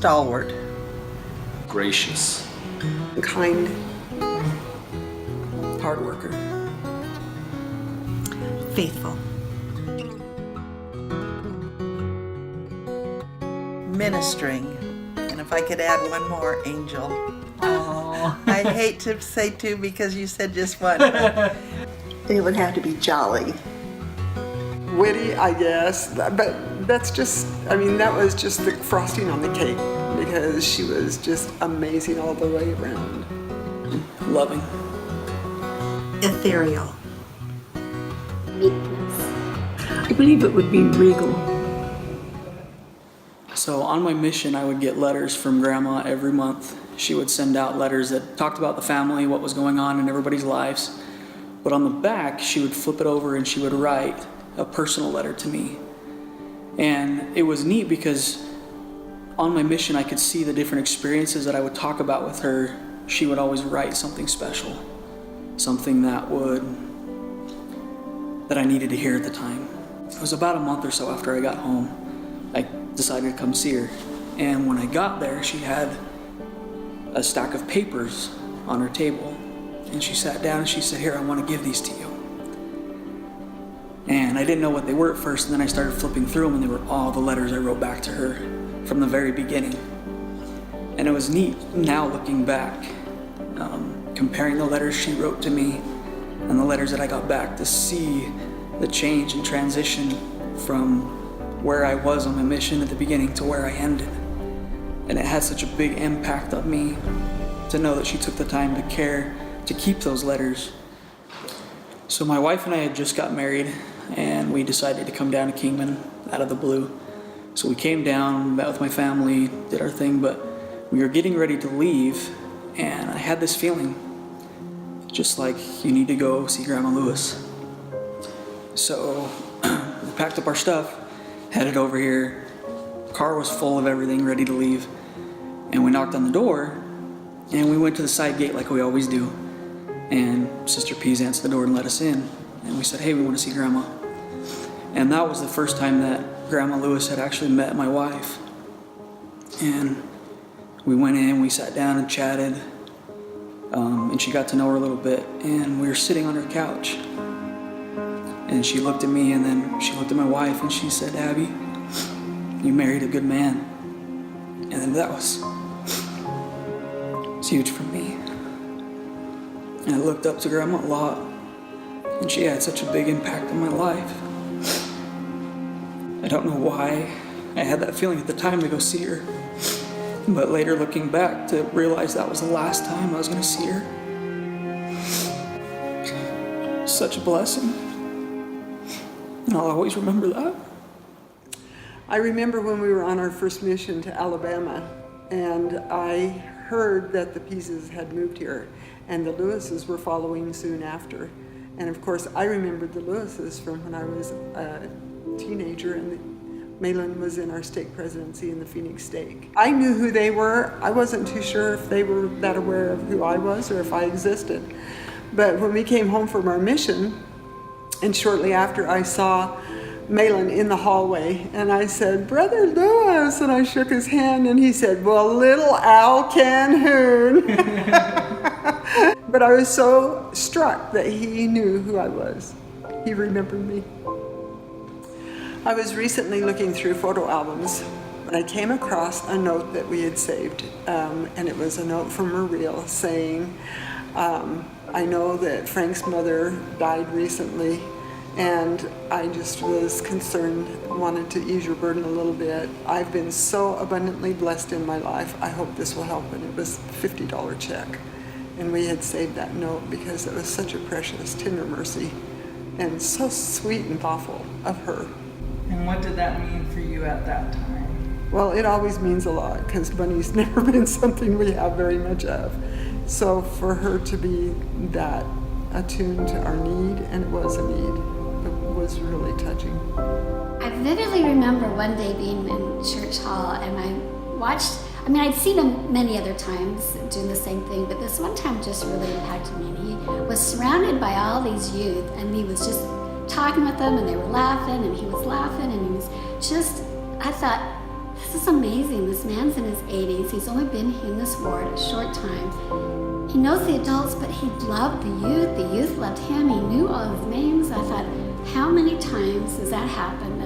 Stalwart. Gracious. Kind. Hard worker. Faithful. Ministering. And if I could add one more, angel. Aww. I hate to say two because you said just one. It would have to be jolly. Witty, I guess, but that's just, I mean, that was just the frosting on the cake because she was just amazing all the way around. Loving. Ethereal. Meekness. I believe it would be regal. So on my mission, I would get letters from Grandma every month. She would send out letters that talked about the family, what was going on in everybody's lives. But on the back, she would flip it over and she would write a personal letter to me. And it was neat because on my mission, I could see the different experiences that I would talk about with her. She would always write something special, something that I needed to hear at the time. It was about a month or so after I got home, I decided to come see her. And when I got there, she had a stack of papers on her table. And she sat down and she said, "Here, I want to give these to you." And I didn't know what they were at first, and then I started flipping through them, and they were all the letters I wrote back to her from the very beginning. And it was neat now looking back, comparing the letters she wrote to me and the letters that I got back, to see the change and transition from where I was on my mission at the beginning to where I ended. And it had such a big impact on me to know that she took the time to care to keep those letters. So my wife and I had just got married, and we decided to come down to Kingman out of the blue. So we came down, met with my family, did our thing, but we were getting ready to leave, and I had this feeling, just like, you need to go see Grandma Lewis. So we packed up our stuff, headed over here. The car was full of everything, ready to leave. And we knocked on the door, and we went to the side gate like we always do. And Sister Pease answered the door and let us in. And we said, "Hey, we want to see Grandma." And that was the first time that Grandma Lewis had actually met my wife. And we went in, we sat down and chatted. And she got to know her a little bit. And we were sitting on her couch. And she looked at me, and then she looked at my wife, and she said, "Abby, you married a good man." And then that was huge for me. And I looked up to Grandma a lot, and she had such a big impact on my life. I don't know why I had that feeling at the time to go see her, but later looking back to realize that was the last time I was going to see her. Such a blessing, and I'll always remember that. I remember when we were on our first mission to Alabama, and I heard that the Peases had moved here, and the Lewises were following soon after. And of course, I remembered the Lewises from when I was a teenager, and Malin was in our stake presidency in the Phoenix stake. I knew who they were. I wasn't too sure if they were that aware of who I was or if I existed. But when we came home from our mission, and shortly after, I saw Malin in the hallway, and I said, "Brother Lewis," and I shook his hand, and he said, "Well, little Al Calhoun." But I was so struck that he knew who I was. He remembered me. I was recently looking through photo albums, and I came across a note that we had saved, and it was a note from Myreel saying, "I know that Frank's mother died recently, and I just was concerned, wanted to ease your burden a little bit. I've been so abundantly blessed in my life. I hope this will help." And it was a $50 check. And we had saved that note because it was such a precious, tender mercy and so sweet and thoughtful of her. And what did that mean for you at that time? Well, it always means a lot because money's never been something we have very much of. So for her to be that attuned to our need, and it was a need, it was really touching. I vividly remember one day being in church hall, and I watched, I'd seen him many other times doing the same thing, but this one time just really impacted me. And he was surrounded by all these youth, and he was just talking with them, and they were laughing, and he was laughing, and he was just, I thought, this is amazing. This man's in his 80s. He's only been in this ward a short time. He knows the adults, but he loved the youth. The youth loved him. He knew all his names. I thought, how many times does that happen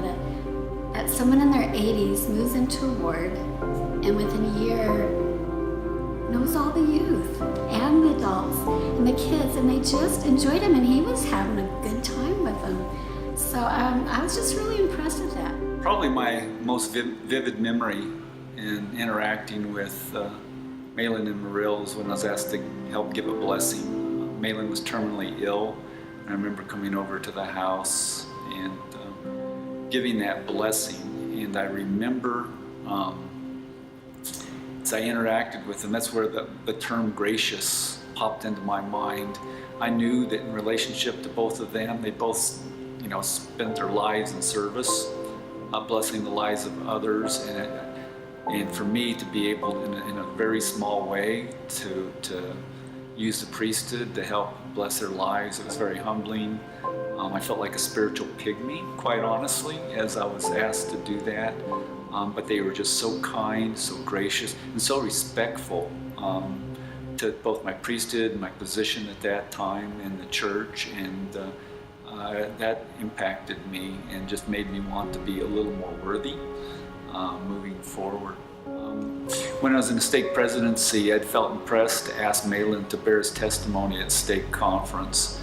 that someone in their 80s moves into a ward and within a year knows all the youth and the adults and the kids, and they just enjoyed him, and he was having a good time with them. So I was just really impressed with that. Probably my most vivid memory in interacting with Malin and Myreel is when I was asked to help give a blessing. Malin was terminally ill. I remember coming over to the house and giving that blessing. And I remember as I interacted with them, that's where the term gracious popped into my mind. I knew that in relationship to both of them, they both, spent their lives in service, blessing the lives of others, and for me to be able, in a very small way, to use the priesthood to help bless their lives, it was very humbling. I felt like a spiritual pygmy, quite honestly, as I was asked to do that. But they were just so kind, so gracious, and so respectful to both my priesthood and my position at that time in the church, and that impacted me and just made me want to be a little more worthy moving forward. When I was in the stake presidency, I'd felt impressed to ask Malin to bear his testimony at stake conference.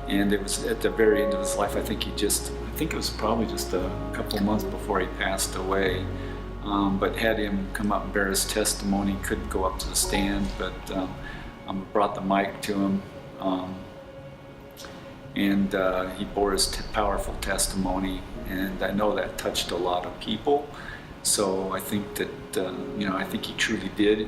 And it was at the very end of his life. I think it was probably just a couple of months before he passed away. But had him come up and bear his testimony. Couldn't go up to the stand, but brought the mic to him. And he bore his powerful testimony. And I know that touched a lot of people. So I think that, I think he truly did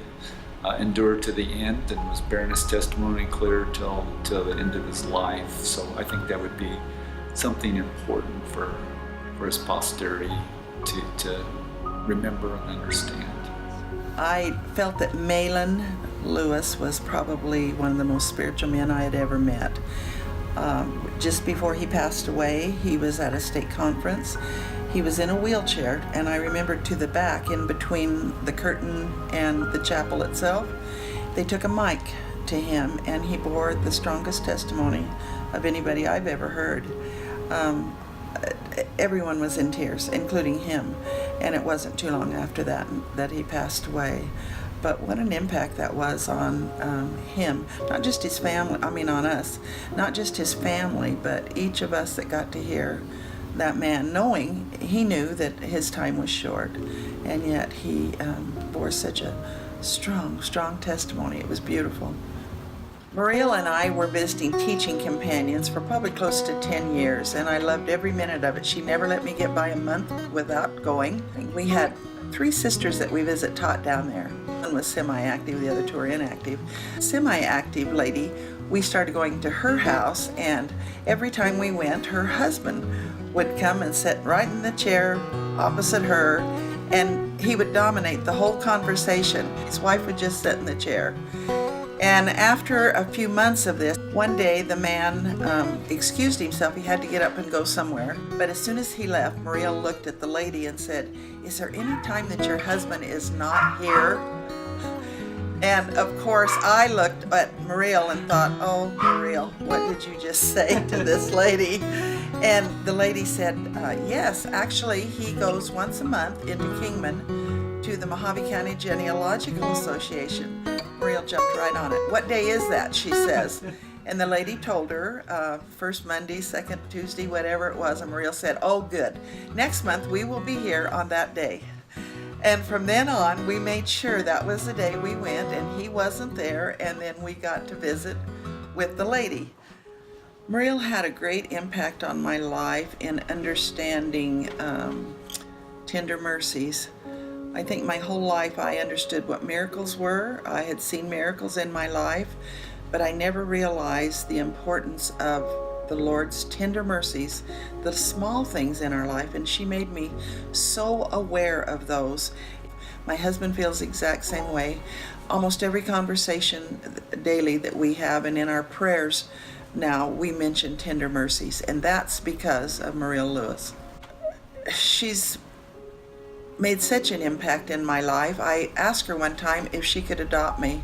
endure to the end and was bearing his testimony clear till the end of his life. So I think that would be something important for his posterity to remember and understand. I felt that Malin Lewis was probably one of the most spiritual men I had ever met. Just before he passed away, he was at a stake conference. He was in a wheelchair, and I remember to the back, in between the curtain and the chapel itself, they took a mic to him, and he bore the strongest testimony of anybody I've ever heard. Everyone was in tears, including him, and it wasn't too long after that he passed away. But what an impact that was on him, not just his family, on us, not just his family, but each of us that got to hear that man, knowing he knew that his time was short, and yet he bore such a strong testimony. It was beautiful. Myreel and I were visiting teaching companions for probably close to 10 years, and I loved every minute of it. She never let me get by a month without going. We had 3 sisters that we taught down there. One was semi-active, the other 2 were inactive. Semi-active lady, we started going to her house, and every time we went, her husband would come and sit right in the chair opposite her, and he would dominate the whole conversation. His wife would just sit in the chair. And after a few months of this, one day the man excused himself. He had to get up and go somewhere. But as soon as he left, Myreel looked at the lady and said, "Is there any time that your husband is not here?" And of course, I looked at Myreel and thought, "Oh, Myreel, what did you just say to this lady?" And the lady said, "Yes, actually, he goes once a month into Kingman to the Mojave County Genealogical Association." Myreel jumped right on it. "What day is that?" she says. And the lady told her, first Monday, second Tuesday, whatever it was. And Myreel said, "Oh, good. Next month we will be here on that day." And from then on, we made sure that was the day we went, and he wasn't there, and then we got to visit with the lady. Myreel had a great impact on my life in understanding tender mercies. I think my whole life I understood what miracles were. I had seen miracles in my life, but I never realized the importance of the Lord's tender mercies, the small things in our life, and she made me so aware of those. My husband feels the exact same way. Almost every conversation daily that we have, and in our prayers now, we mention tender mercies, and that's because of Myreel Lewis. She's made such an impact in my life. I asked her one time if she could adopt me.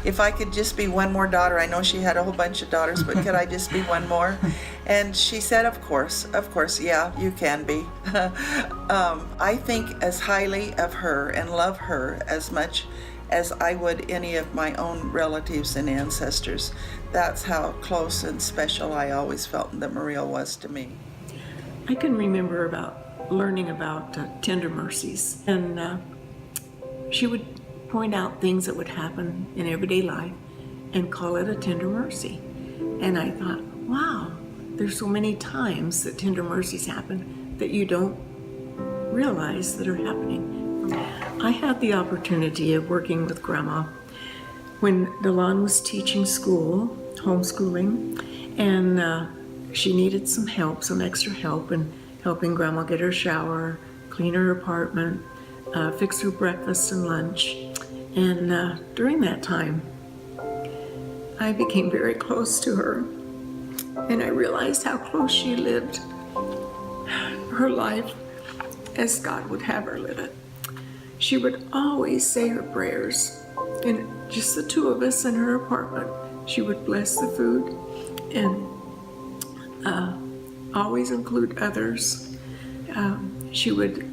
If I could just be one more daughter. I know she had a whole bunch of daughters, but could I just be one more? And she said, of course, yeah, you can be. I think as highly of her and love her as much as I would any of my own relatives and ancestors. That's how close and special I always felt that Myreel was to me. I can remember learning about tender mercies, and she would point out things that would happen in everyday life and call it a tender mercy. And I thought, wow, there's so many times that tender mercies happen that you don't realize that are happening. I had the opportunity of working with Grandma when Delon was teaching school, homeschooling, and she needed some help, some extra help in helping Grandma get her shower, clean her apartment, fix her breakfast and lunch. And during that time, I became very close to her, and I realized how close she lived her life as God would have her live it. She would always say her prayers, and just the two of us in her apartment. She would bless the food and always include others. She would,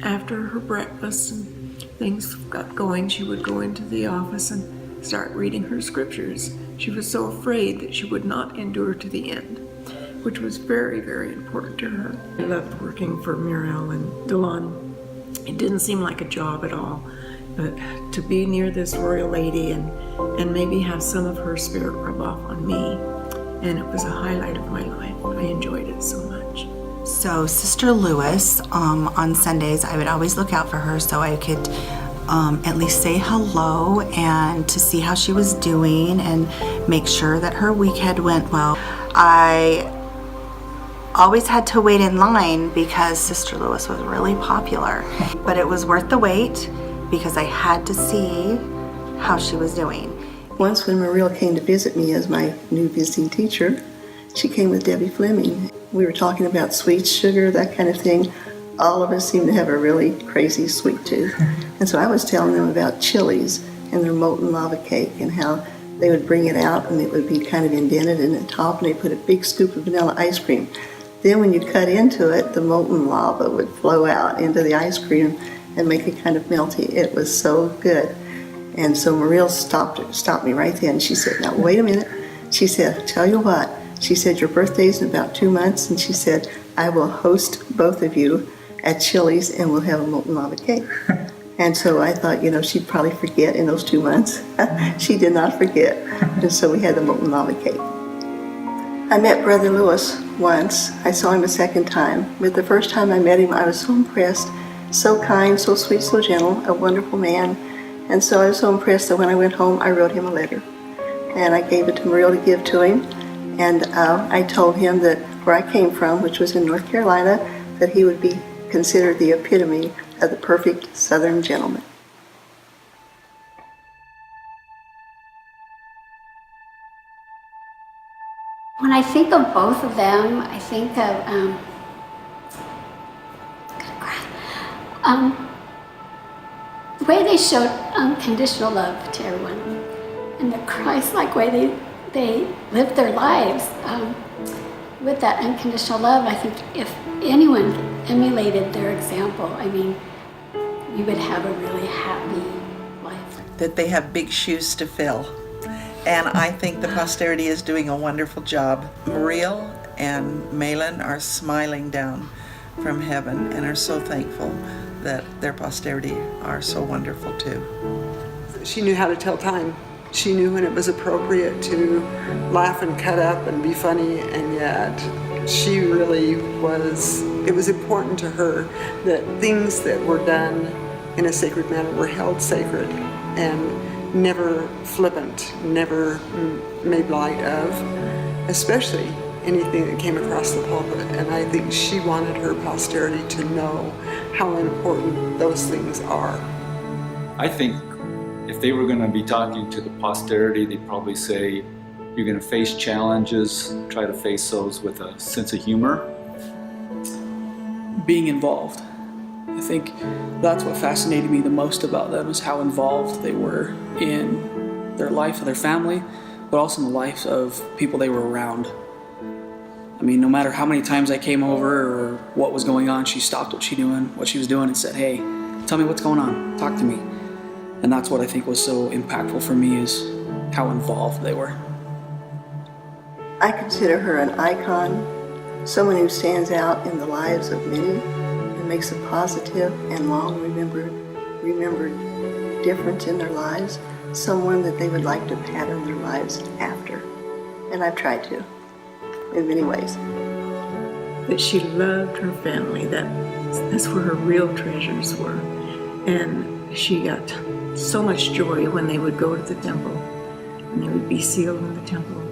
after her breakfast and things got going, she would go into the office and start reading her scriptures. She was so afraid that she would not endure to the end, which was very, very important to her. I loved working for Myreel and Delon. It didn't seem like a job at all, but to be near this royal lady and maybe have some of her spirit rub off on me, and it was a highlight of my life. I enjoyed it so much. So Sister Lewis, on Sundays, I would always look out for her so I could at least say hello and to see how she was doing and make sure that her week had went well. I always had to wait in line because Sister Lewis was really popular, but it was worth the wait because I had to see how she was doing. Once when Myreel came to visit me as my new visiting teacher, she came with Debbie Fleming. We were talking about sweets, sugar, that kind of thing. All of us seem to have a really crazy sweet tooth. And so I was telling them about Chili's and their molten lava cake and how they would bring it out and it would be kind of indented in the top and they put a big scoop of vanilla ice cream. Then when you cut into it, the molten lava would flow out into the ice cream and make it kind of melty. It was so good. And so Myreel stopped me right then. She said, now wait a minute. She said, tell you what. She said, your birthday's in about 2 months. And she said, I will host both of you at Chili's and we'll have a molten lava cake. And so I thought, she'd probably forget in those 2 months. She did not forget. And so we had the molten lava cake. I met Brother Lewis once. I saw him a second time. But the first time I met him, I was so impressed. So kind, so sweet, so gentle, a wonderful man. And so I was so impressed that when I went home, I wrote him a letter. And I gave it to Myreel to give to him. And I told him that where I came from, which was in North Carolina, that he would be considered the epitome of the perfect Southern gentleman. When I think of both of them, I think of I'm gonna cry. The way they showed unconditional love to everyone, and the Christ-like way they lived their lives with that unconditional love. I think if anyone emulated their example, we would have a really happy life. That they have big shoes to fill. And I think the posterity is doing a wonderful job. Myreel and Malin are smiling down from heaven and are so thankful that their posterity are so wonderful too. She knew how to tell time. She knew when it was appropriate to laugh and cut up and be funny, and yet she really was, it was important to her that things that were done in a sacred manner were held sacred and never flippant, never made light of, especially anything that came across the pulpit. And I think she wanted her posterity to know how important those things are. I think if they were going to be talking to the posterity, they'd probably say, you're going to face challenges, try to face those with a sense of humor. Being involved. I think that's what fascinated me the most about them, is how involved they were in their life of their family, but also in the life of people they were around. I mean, no matter how many times I came over or what was going on, she stopped what she was doing and said, "Hey, tell me what's going on, talk to me." And that's what I think was so impactful for me, is how involved they were. I consider her an icon, someone who stands out in the lives of many and makes a positive and long remembered difference in their lives, someone that they would like to pattern their lives after. And I've tried to, in many ways. That she loved her family, that's where her real treasures were. And she got so much joy when they would go to the temple, and they would be sealed in the temple.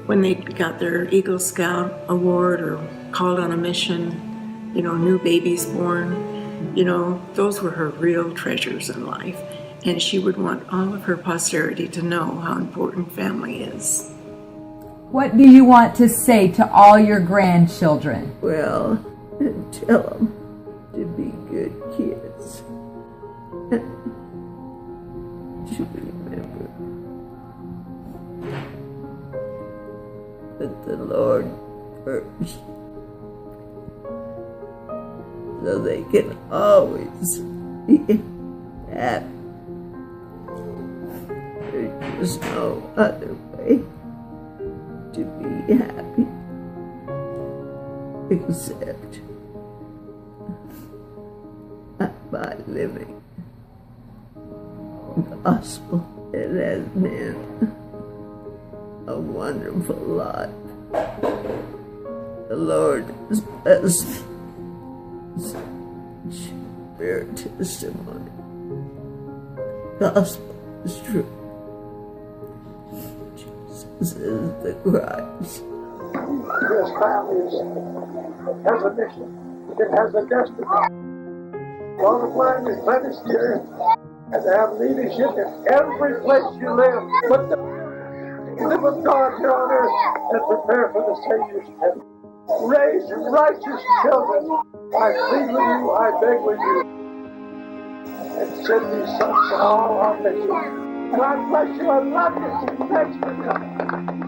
When they got their Eagle Scout award or called on a mission, new babies born, those were her real treasures in life. And she would want all of her posterity to know how important family is. What do you want to say to all your grandchildren? Well, tell them to be good kids. And to remember that the Lord first, so they can always be happy. There's just no other way to be happy except by living the gospel. It has been a wonderful life. The Lord has blessed such rare testimony. The gospel is true. Jesus is the Christ. This family has a mission. It has a destiny. All the plan is planted here, and to have leadership in every place you live. But the live of God here on earth and prepare for the Savior's heaven. Raise righteous children. I plead with you, I beg with you. And send these sons to all our nations. God bless you. I love you. Thanks for coming.